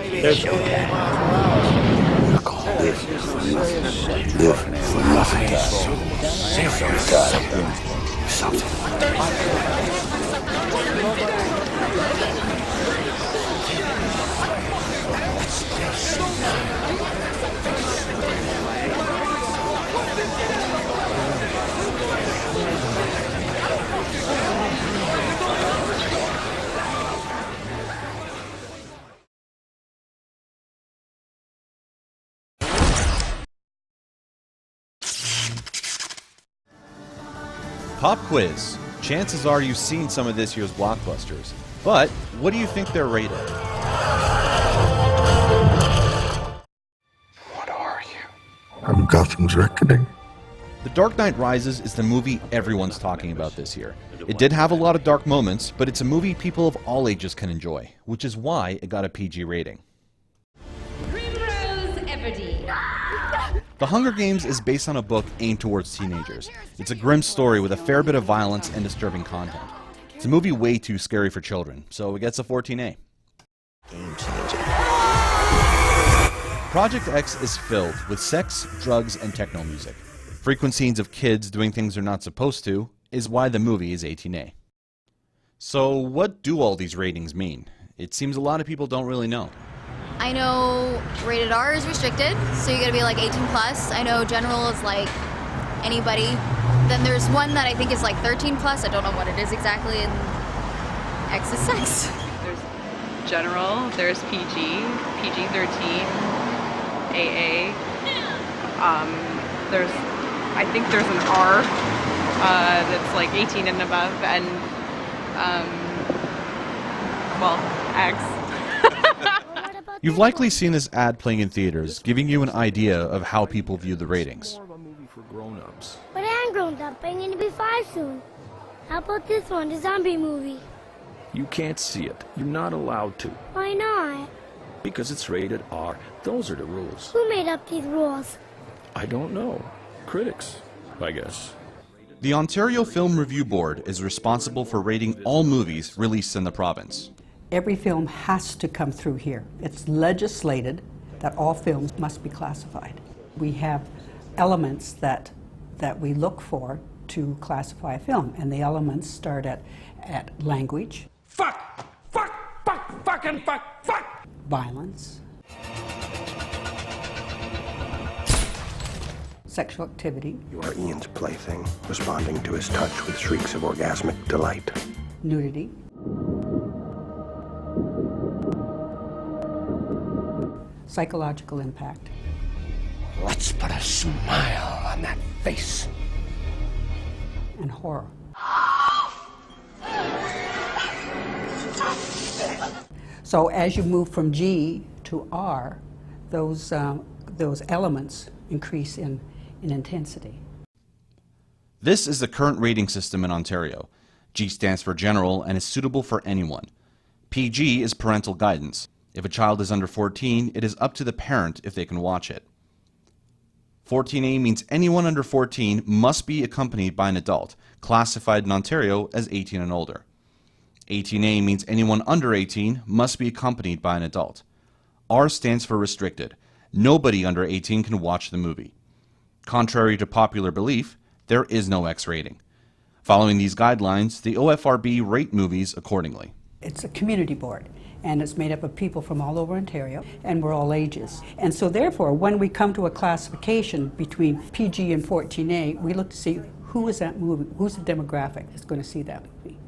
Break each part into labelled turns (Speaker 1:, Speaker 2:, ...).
Speaker 1: Live for nothing. Live for nothing. Something.
Speaker 2: Pop quiz. Chances are you've seen some of this year's blockbusters. But what do you think they're rated?
Speaker 1: What are you? I'm Gotham's Reckoning.
Speaker 2: The Dark Knight Rises is the movie everyone's talking about this year. It did have a lot of dark moments, but it's a movie people of all ages can enjoy, which is why it got a PG rating. The Hunger Games is based on a book aimed towards teenagers. It's a grim story with a fair bit of violence and disturbing content. It's a movie way too scary for children, so it gets a 14A.
Speaker 1: Game changer.
Speaker 2: Project X is filled with sex, drugs, and techno music. Frequent scenes of kids doing things they're not supposed to is why the movie is 18A. So what do all these ratings mean? It seems a lot of people don't really know.
Speaker 3: I know rated R is restricted, so you gotta be like 18 plus. I know general is like anybody. Then there's one that I think is like 13 plus. I don't know what it is exactly, and X is sex.
Speaker 4: There's general, there's PG, PG-13, AA. I think there's an R that's like 18 and above, and well, X.
Speaker 2: You've likely seen this ad playing in theaters, giving you an idea of how people view the ratings.
Speaker 5: But I'm grown up. I'm going to be 5 soon. How about this one, the zombie movie?
Speaker 6: You can't see it. You're not allowed to.
Speaker 5: Why not?
Speaker 6: Because it's rated R. Those are the rules.
Speaker 5: Who made up these rules?
Speaker 6: I don't know. Critics, I guess.
Speaker 2: The Ontario Film Review Board is responsible for rating all movies released in the province.
Speaker 7: Every film has to come through here. It's legislated that all films must be classified. We have elements that we look for to classify a film, and the elements start at language.
Speaker 6: Fuck! Fuck! Fuck! Fucking fuck! Fuck!
Speaker 7: Violence. Sexual activity.
Speaker 1: You are Ian's plaything, responding to his touch with shrieks of orgasmic delight.
Speaker 7: Nudity. Psychological impact.
Speaker 1: Let's put a smile on that face.
Speaker 7: And horror. So as you move from G to R, those elements increase in intensity.
Speaker 2: This is the current rating system in Ontario. G stands for general and is suitable for anyone. PG is parental guidance. If a child is under 14, it is up to the parent if they can watch it. 14A means anyone under 14 must be accompanied by an adult, classified in Ontario as 18 and older. 18A means anyone under 18 must be accompanied by an adult. R stands for restricted. Nobody under 18 can watch the movie. Contrary to popular belief, there is no X rating. Following these guidelines, the OFRB rate movies accordingly.
Speaker 7: It's a community board, and it's made up of people from all over Ontario, and we're all ages. And so therefore, when we come to a classification between PG and 14A, we look to see who is that movie, who's the demographic that's going to see that movie.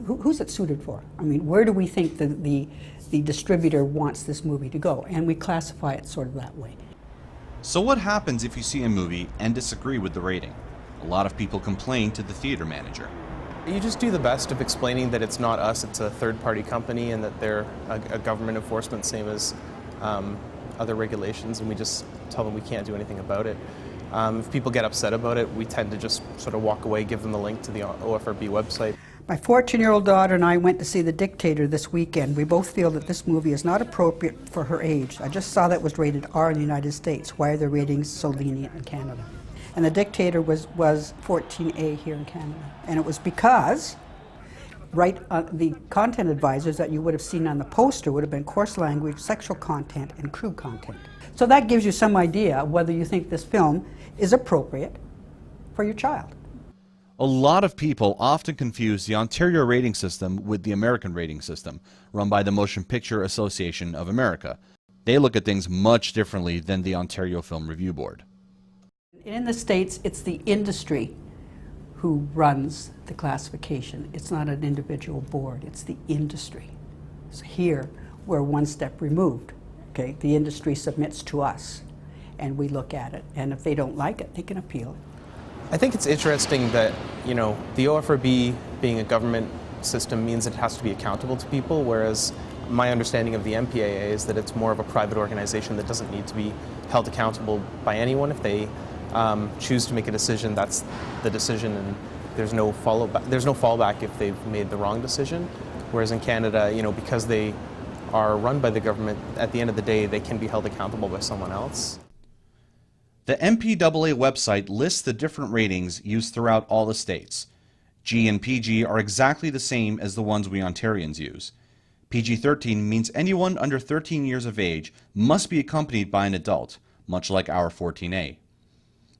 Speaker 7: Who's it suited for? I mean, where do we think the distributor wants this movie to go? And we classify it sort of that way.
Speaker 2: So what happens if you see a movie and disagree with the rating? A lot of people complain to the theater manager.
Speaker 8: You just do the best of explaining that it's not us, it's a third-party company, and that they're a government enforcement, same as other regulations, and we just tell them we can't do anything about it. If people get upset about it, we tend to just sort of walk away, give them the link to the OFRB website.
Speaker 7: My 14-year-old daughter and I went to see The Dictator this weekend. We both feel that this movie is not appropriate for her age. I just saw that it was rated R in the United States. Why are the ratings so lenient in Canada? And The Dictator was 14A here in Canada. And it was because right, the content advisors that you would have seen on the poster would have been coarse language, sexual content, and crude content. So that gives you some idea of whether you think this film is appropriate for your child.
Speaker 2: A lot of people often confuse the Ontario rating system with the American rating system, run by the Motion Picture Association of America. They look at things much differently than the Ontario Film Review Board.
Speaker 7: In the States, it's the industry who runs the classification. It's not an individual board, it's the industry. So here, we're one step removed. Okay? The industry submits to us, and we look at it. And if they don't like it, they can appeal it.
Speaker 8: I think it's interesting that, you know, the OFRB being a government system means it has to be accountable to people, whereas my understanding of the MPAA is that it's more of a private organization that doesn't need to be held accountable by anyone. If they choose to make a decision, that's the decision, and there's no fallback if they've made the wrong decision. Whereas in Canada, you know, because they are run by the government, at the end of the day, they can be held accountable by someone else.
Speaker 2: The MPAA website lists the different ratings used throughout all the states. G and PG are exactly the same as the ones we Ontarians use. PG-13 means anyone under 13 years of age must be accompanied by an adult, much like our 14A.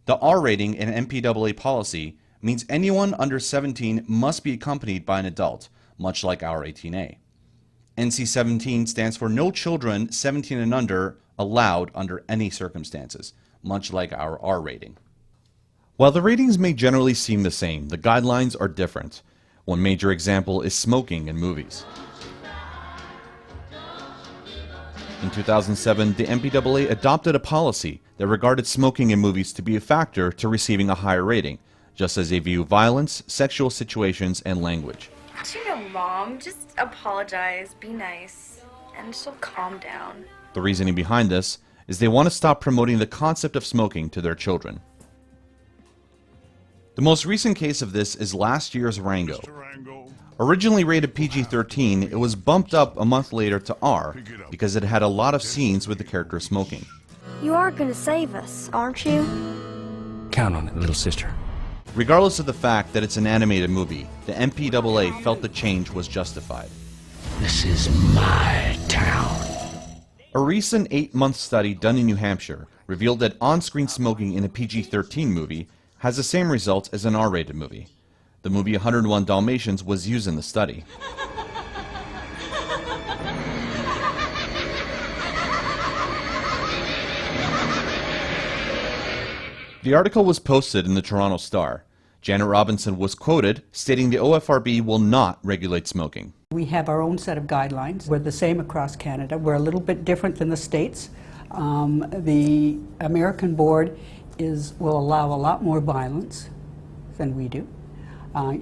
Speaker 2: The R rating in MPAA policy means anyone under 17 must be accompanied by an adult, much like our 18A. NC-17 stands for no children 17 and under allowed under any circumstances, much like our R rating. While the ratings may generally seem the same, the guidelines are different. One major example is smoking in movies. In 2007, the MPAA adopted a policy that regarded smoking in movies to be a factor to receiving a higher rating, just as they view violence, sexual situations, and language.
Speaker 9: You know, Mom, just apologize, be nice, and she'll calm down.
Speaker 2: The reasoning behind this is they want to stop promoting the concept of smoking to their children. The most recent case of this is last year's Rango. Originally rated PG-13, it was bumped up a month later to R because it had a lot of scenes with the character smoking.
Speaker 5: You are gonna save us, aren't you?
Speaker 1: Count on it, little sister.
Speaker 2: Regardless of the fact that it's an animated movie, the MPAA felt the change was justified.
Speaker 1: This is my town.
Speaker 2: A recent 8-month study done in New Hampshire revealed that on-screen smoking in a PG-13 movie has the same results as an R-rated movie. The movie 101 Dalmatians was used in the study. The article was posted in the Toronto Star. Janet Robinson was quoted stating the OFRB will not regulate smoking.
Speaker 7: We have our own set of guidelines. We're the same across Canada. We're a little bit different than the States. The American board will allow a lot more violence than we do.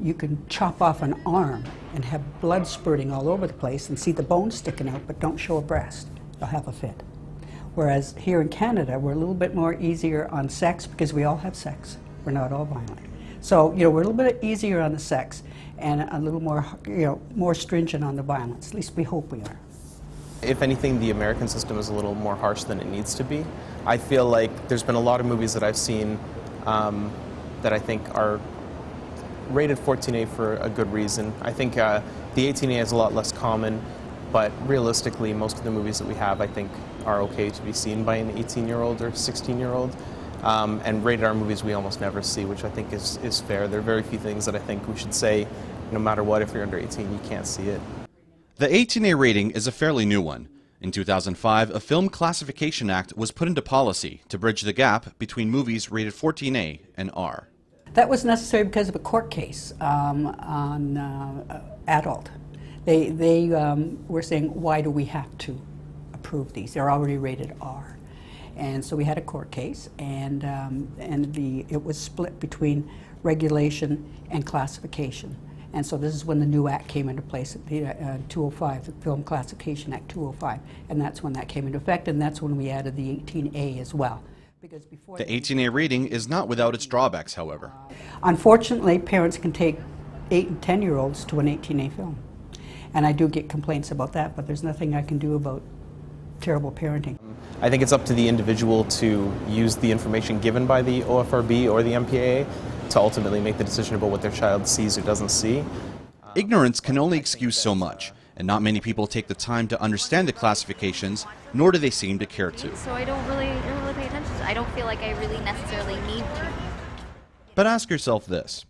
Speaker 7: You can chop off an arm and have blood spurting all over the place and see the bone sticking out, but don't show a breast. You'll have a fit. Whereas here in Canada, we're a little bit more easier on sex because we all have sex. We're not all violent. So, you know, we're a little bit easier on the sex and a little more, you know, more stringent on the violence. At least we hope we are.
Speaker 8: If anything, the American system is a little more harsh than it needs to be. I feel like there's been a lot of movies that I've seen that I think are rated 14A for a good reason. I think the 18A is a lot less common, but realistically, most of the movies that we have, I think, are okay to be seen by an 18-year-old or 16-year-old. And rated R movies we almost never see, which I think is fair. There are very few things that I think we should say, no matter what, if you're under 18, you can't see it.
Speaker 2: The 18A rating is a fairly new one. In 2005, a Film Classification Act was put into policy to bridge the gap between movies rated 14A and R.
Speaker 7: That was necessary because of a court case on adult. They were saying, why do we have to approve these? They're already rated R. And so we had a court case, and it was split between regulation and classification. And so this is when the new act came into place, the 205, the Film Classification Act 205, and that's when that came into effect, and that's when we added the 18A as well. Because before
Speaker 2: the 18A rating is not without its drawbacks, however.
Speaker 7: Unfortunately, parents can take 8 and 10-year-olds to an 18A film. And I do get complaints about that, but there's nothing I can do about terrible parenting.
Speaker 8: I think it's up to the individual to use the information given by the OFRB or the MPAA to ultimately make the decision about what their child sees or doesn't see.
Speaker 2: Ignorance can only excuse so much, and not many people take the time to understand the classifications, nor do they seem to care to.
Speaker 3: So I don't really pay attention. I don't feel like I really necessarily need to.
Speaker 2: But ask yourself this.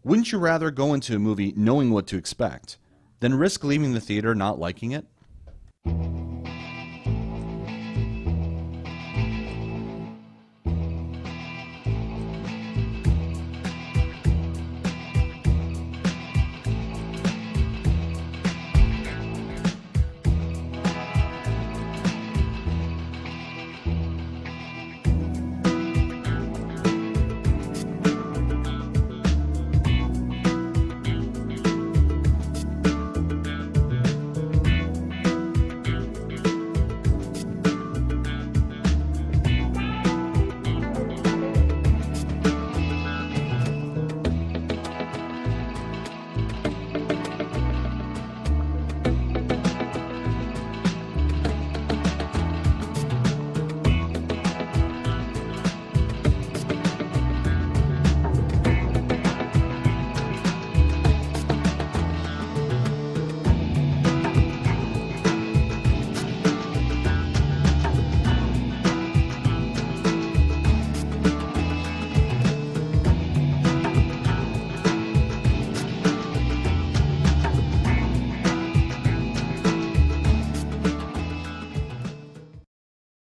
Speaker 2: Wouldn't you rather go into a movie knowing what to expect than risk leaving the theater not liking it?